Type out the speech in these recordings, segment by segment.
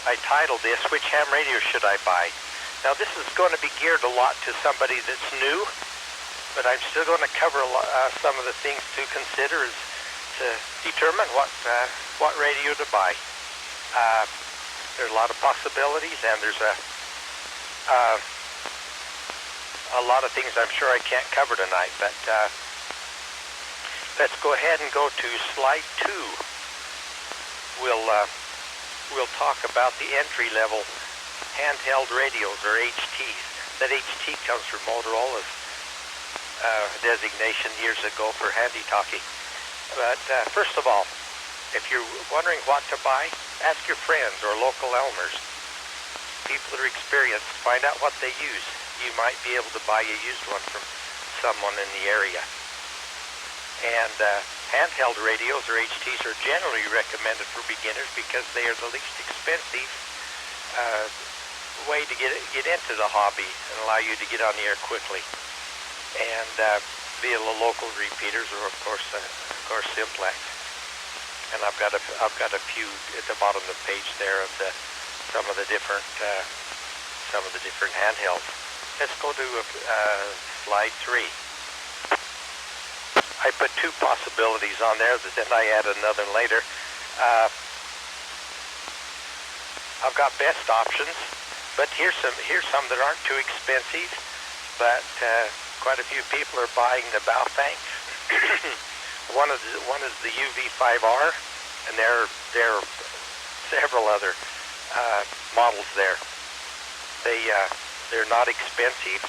I titled this, "Which ham radio should I buy?" Now this is going to be geared a lot to somebody that's new, but I'm still going to cover some of the things to consider is to determine what radio to buy. There's a lot of possibilities, and there's a lot of things I'm sure I can't cover tonight, but let's go ahead and go to slide 2. We'll talk about the entry-level handheld radios, or HTs. That HT comes from Motorola's designation years ago for handy-talkie. But first of all, if you're wondering what to buy, ask your friends or local Elmers, people that are experienced, find out what they use. You might be able to buy a used one from someone in the area. And handheld radios, or HTs, are generally recommended for beginners because they are the least expensive way to get into the hobby and allow you to get on the air quickly. And via the local repeaters, or of course simplex. And I've got a few at the bottom of the page there of some of the different handhelds. Let's go to slide 3. I put 2 possibilities on there, but then I add another later. I've got best options, but here's some that aren't too expensive, but quite a few people are buying the BaoFeng. One is the UV-5R, and there are several other models there. They're not expensive,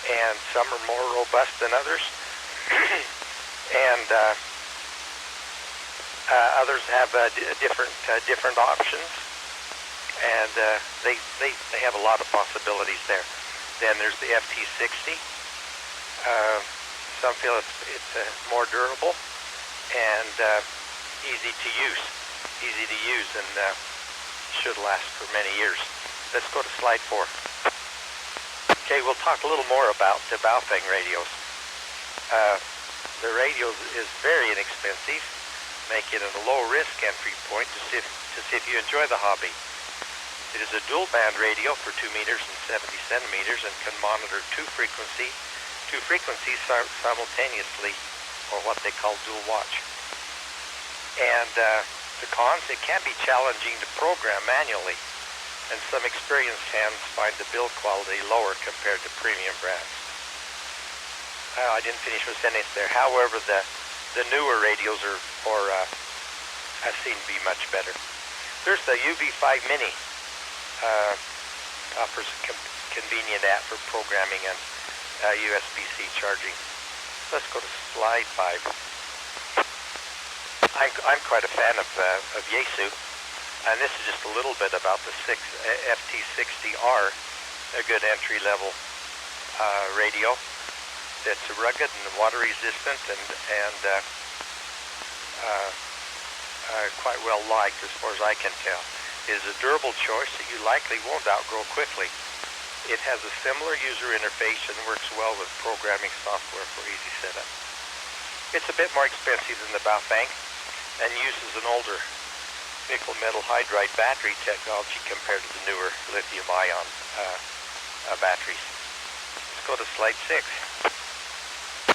and some are more robust than others. And others have different options, and they have a lot of possibilities there. Then there's the FT-60. Some feel it's more durable and easy to use, and should last for many years. Let's go to slide 4. Okay, we'll talk a little more about the BaoFeng radios. The radio is very inexpensive, making it a low-risk entry point to see if you enjoy the hobby. It is a dual-band radio for 2 meters and 70 centimeters and can monitor two frequencies simultaneously, or what they call dual watch. And the cons, it can be challenging to program manually, and some experienced hands find the build quality lower compared to premium brands. I didn't finish my sentence there. However, the newer radios have seen to be much better. There's the UV-5 Mini. Offers a convenient app for programming and USB-C charging. Let's go to slide 5. I'm quite a fan of Yaesu, and this is just a little bit about the FT-60R, a good entry-level radio. That's rugged and water resistant and quite well liked as far as I can tell. It is a durable choice that you likely won't outgrow quickly. It has a similar user interface and works well with programming software for easy setup. It's a bit more expensive than the BaoFeng and uses an older nickel metal hydride battery technology compared to the newer lithium-ion batteries. Let's go to slide 6.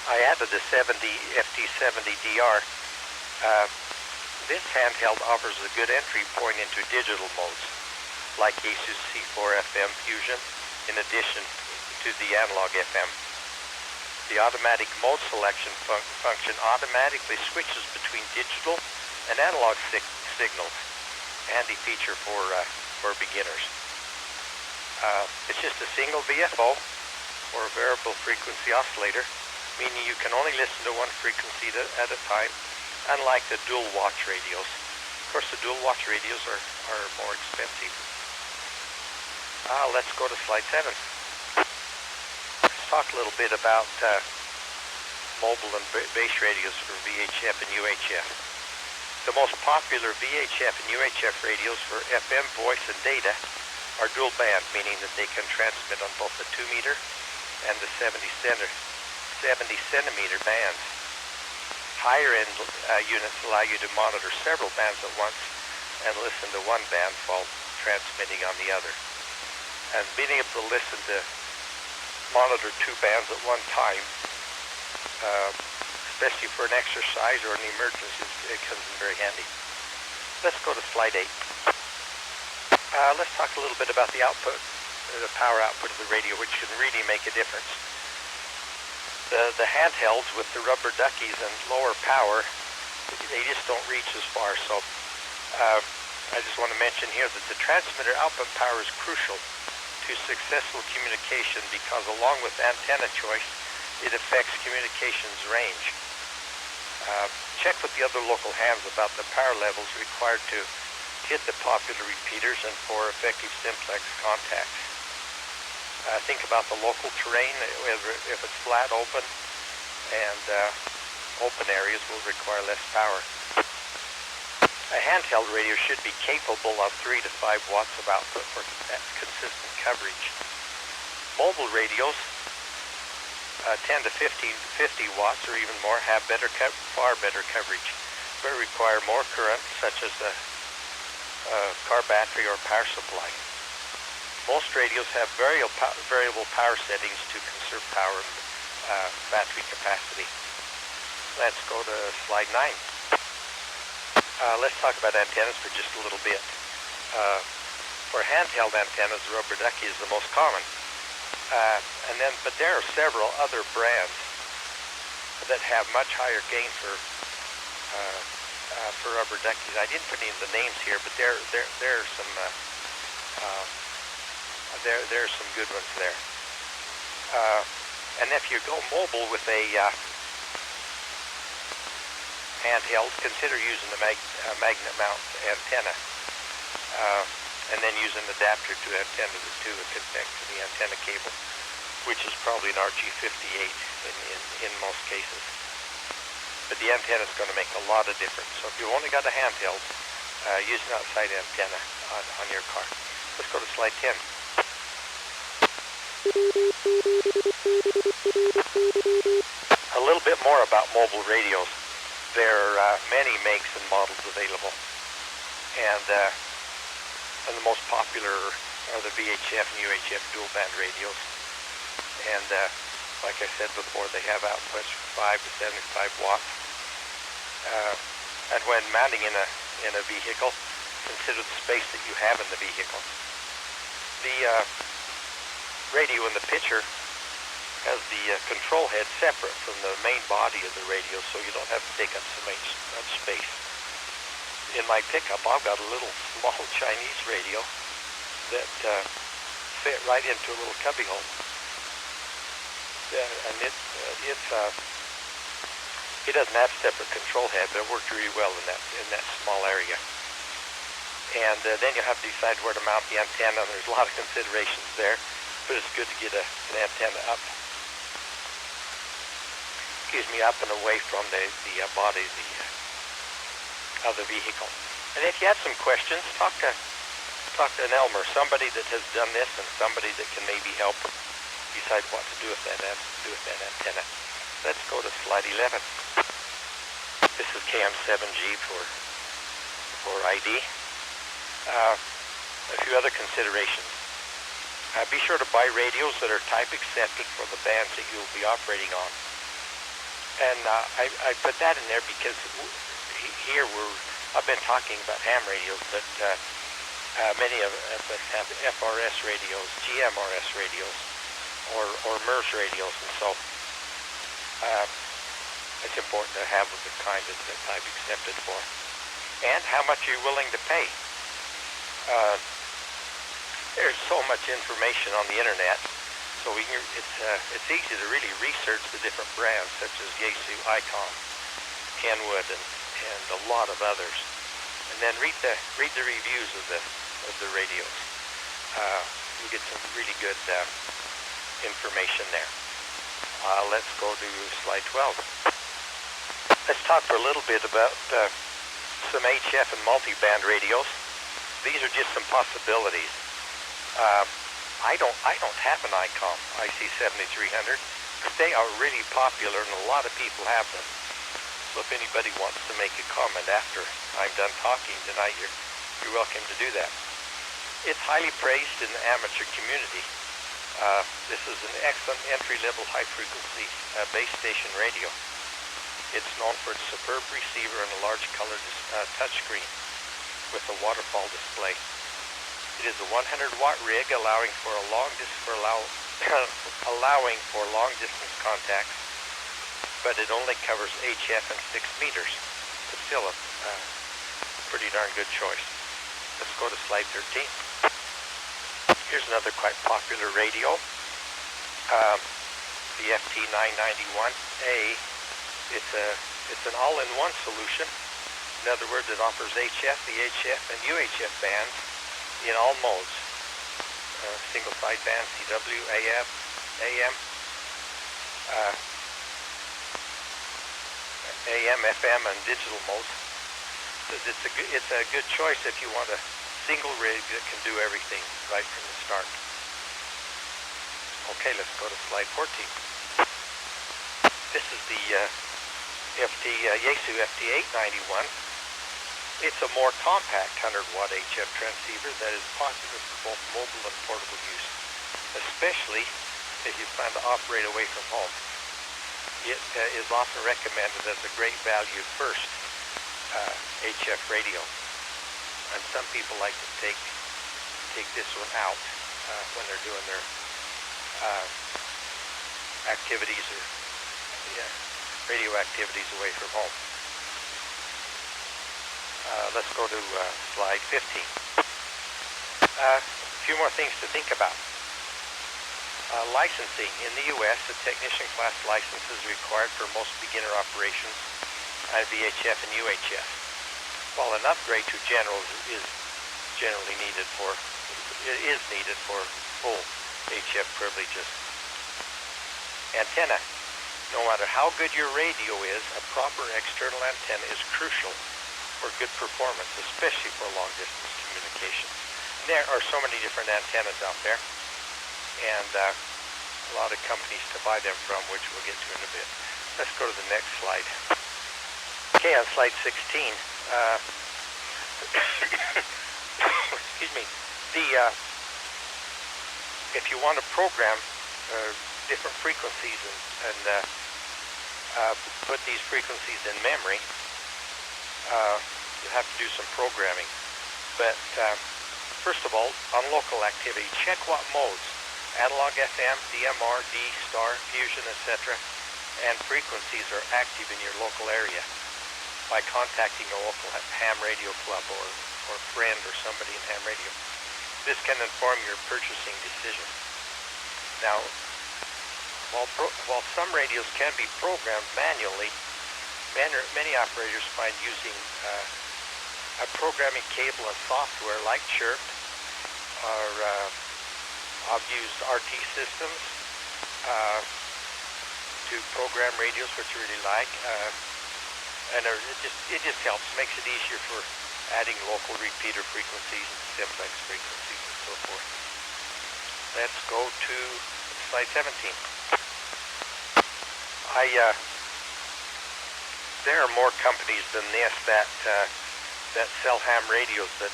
I added the FT-60R. This handheld offers a good entry point into digital modes, like Yaesu C4FM Fusion, in addition to the analog FM. The automatic mode selection function automatically switches between digital and analog signals. Handy feature for beginners. It's just a single VFO, or a variable frequency oscillator, meaning you can only listen to one frequency at a time, unlike the dual watch radios. Of course, the dual watch radios are more expensive. Let's go to slide 7. Let's talk a little bit about mobile and base radios for VHF and UHF. The most popular VHF and UHF radios for FM voice and data are dual band, meaning that they can transmit on both the 2 meter and the 70 centimeter bands. Higher end units allow you to monitor several bands at once and listen to one band transmitting on the other. And being able to monitor two bands at one time, especially for an exercise or an emergency, it comes in very handy. Let's go to slide 8. Let's talk a little bit about the output, the power output of the radio, which can really make a difference. The handhelds with the rubber duckies and lower power, they just don't reach as far. So I just want to mention here that the transmitter output power is crucial to successful communication because along with antenna choice, it affects communications range. Check with the other local hams about the power levels required to hit the popular repeaters and for effective simplex contacts. Think about the local terrain, whether if it's flat, open, and open areas will require less power. A handheld radio should be capable of 3 to 5 watts of output for consistent coverage. Mobile radios, 10 to 50 watts or even more, have far better coverage, but require more current, such as a car battery or power supply. Most radios have variable power settings to conserve power and battery capacity. Let's go to slide 9. Let's talk about antennas for just a little bit. For handheld antennas, the rubber ducky is the most common. But there are several other brands that have much higher gain for rubber duckies. I didn't put any of the names here, but there are some good ones there. And if you go mobile with a handheld, consider using the magnet mount antenna, and then use an adapter to antenna to connect to the antenna cable, which is probably an RG58 in most cases. But the antenna is going to make a lot of difference. So if you've only got a handheld, use an outside antenna on your car. Let's go to slide 10. A little bit more about mobile radios. There are many makes and models available, and the most popular are the VHF and UHF dual band radios. And like I said before, they have outputs from 5 to 75 watts. And when mounting in a vehicle, consider the space that you have in the vehicle. The radio in the picture has the control head separate from the main body of the radio, so you don't have to take up so much space. In my pickup, I've got a little small Chinese radio that fit right into a little cubby hole. And it doesn't have separate control head, but it worked really well in that small area. And then you have to decide where to mount the antenna. There's a lot of considerations there, but it's good to get an antenna up and away from the body of the vehicle. And if you have some questions, talk to an Elmer, somebody that has done this and somebody that can maybe help decide what to do with that antenna. Let's go to slide 11. This is KM7G for ID. A few other considerations. Be sure to buy radios that are type accepted for the bands that you'll be operating on. And I put that in there because here I've been talking about ham radios, but many of us have FRS radios, GMRS radios, or MERS radios, and so it's important to have the kind that type accepted for. And how much are you willing to pay? There's so much information on the internet, so it's easy to really research the different brands such as Yaesu, Icon, Kenwood, and a lot of others, and then read the reviews of the radios. You get some really good information there. Let's go to slide 12. Let's talk for a little bit about some HF and multi-band radios. These are just some possibilities. I don't have an ICOM IC7300, but they are really popular and a lot of people have them. So if anybody wants to make a comment after I'm done talking tonight, you're welcome to do that. It's highly praised in the amateur community. This is an excellent entry-level high-frequency base station radio. It's known for its superb receiver and a large color touchscreen with a waterfall display. It is a 100-watt rig allowing for long distance contacts, but it only covers HF and 6 meters. But still a pretty darn good choice. Let's go to slide 13. Here's another quite popular radio, the FT-991A. It's an all-in-one solution. In other words, it offers HF, VHF, and UHF bands in all modes. Single sideband, CW, AM, AM, FM, and digital modes. It's a good choice if you want a single rig that can do everything right from the start. Okay, let's go to slide 14. This is the Yaesu FT-60R. It's a more compact 100-watt HF transceiver that is popular for both mobile and portable use, especially if you plan to operate away from home. It is often recommended as a great value first HF radio, and some people like to take this one out when they're doing their activities or radio activities away from home. Let's go to slide 15. A few more things to think about. Licensing. In the U.S., a technician class license is required for most beginner operations on VHF and UHF, while an upgrade to general is needed for full HF privileges. Antenna. No matter how good your radio is, a proper external antenna is crucial for good performance, especially for long-distance communication. There are so many different antennas out there, and a lot of companies to buy them from, which we'll get to in a bit. Let's go to the next slide. Okay, on slide 16, excuse me, if you want to program different frequencies and put these frequencies in memory, you have to do some programming. But first of all, on local activity, check what modes, analog FM, DMR, D, star, fusion, etc., and frequencies are active in your local area by contacting a local ham radio club or friend or somebody in ham radio. This can inform your purchasing decision. Now, while some radios can be programmed manually, many operators find using a programming cable and software like Chirp, or I've used RT systems to program radios, which I really like, and it just helps, makes it easier for adding local repeater frequencies and simplex frequencies and so forth. Let's go to slide 17. There are more companies than this that sell ham radios that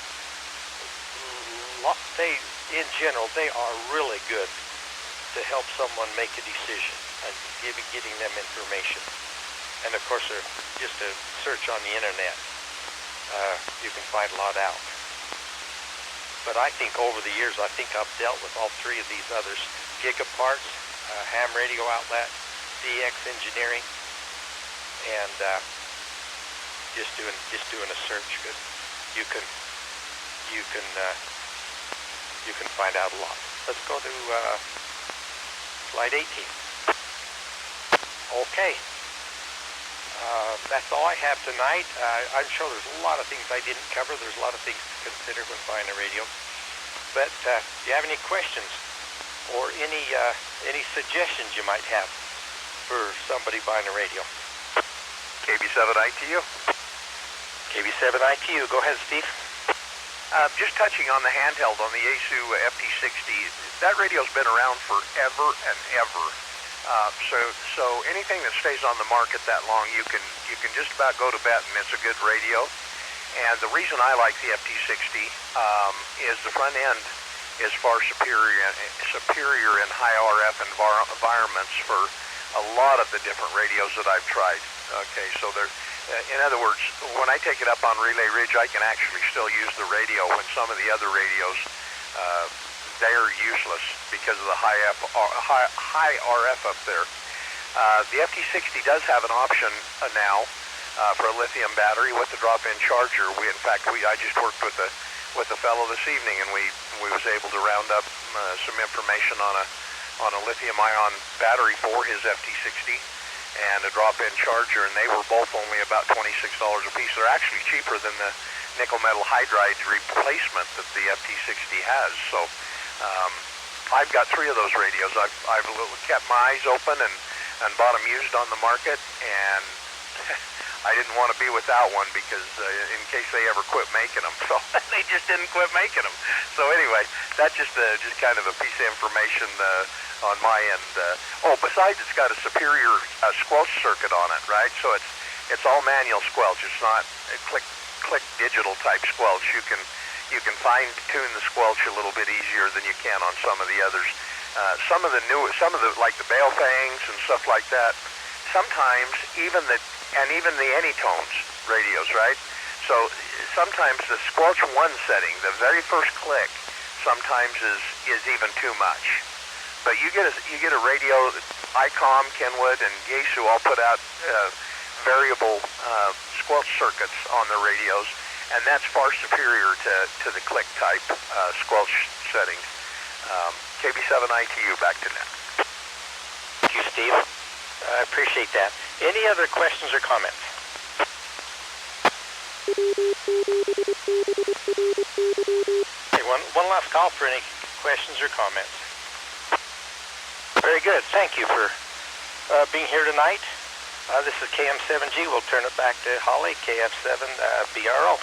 in general, they are really good to help someone make a decision and getting them information. And of course, just a search on the internet, you can find a lot out. But I think over the years, I think I've dealt with all three of these others: Gigaparts, Ham Radio Outlet, DX Engineering, and just doing a search. Good, you can find out a lot. Let's go to slide 18. Okay, that's all I have tonight. I'm sure there's a lot of things I didn't cover. There's a lot of things to consider when buying a radio. But do you have any questions or any suggestions you might have for somebody buying a radio? KB7ITU. KB7ITU. Go ahead, Steve. Just touching on the handheld, on the Yaesu FT-60, that radio's been around forever and ever. So anything that stays on the market that long, you can just about go to bet, and it's a good radio. And the reason I like the FT-60 is the front end is far superior in high RF environments for a lot of the different radios that I've tried. Okay, so in other words, when I take it up on Relay Ridge, I can actually still use the radio when some of the other radios, they're useless because of the high RF up there. The FT-60 does have an option now for a lithium battery with the drop-in charger. I just worked with a fellow this evening, and we was able to round up some information on a lithium-ion battery for his FT-60 and a drop-in charger, and they were both only about $26 a piece. They're actually cheaper than the nickel metal hydride replacement that the FT-60 has. So I've got 3 of those radios. I've kept my eyes open and bought them used on the market, and I didn't want to be without one because in case they ever quit making them. So they just didn't quit making them. So anyway, that's just kind of a piece of information on my end. Besides, it's got a superior squelch circuit on it, right? So it's all manual squelch. It's not a click digital type squelch. You can fine tune the squelch a little bit easier than you can on some of the others. Some of the like the BaoFengs and stuff like that. Sometimes even the Anytones radios, right? So sometimes the squelch 1 setting, the very first click, sometimes is even too much. But you get a radio, ICOM, Kenwood, and Yaesu all put out variable squelch circuits on their radios, and that's far superior to the click type squelch settings. KB7ITU, back to net. Thank you, Steve. I appreciate that. Any other questions or comments? Okay, one last call for any questions or comments. Very good. Thank you for being here tonight. This is KM7G. We'll turn it back to Holly, KF7BRO.